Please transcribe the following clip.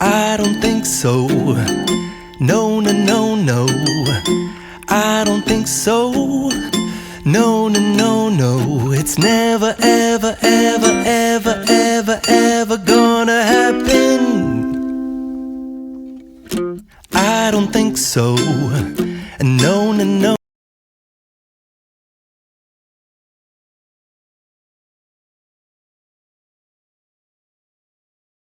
I don't think so. No, no, no, no. I don't think so. No, no, no, no. It's never, ever, ever, ever, ever, ever gonna happen. I don't think so. No, no, no.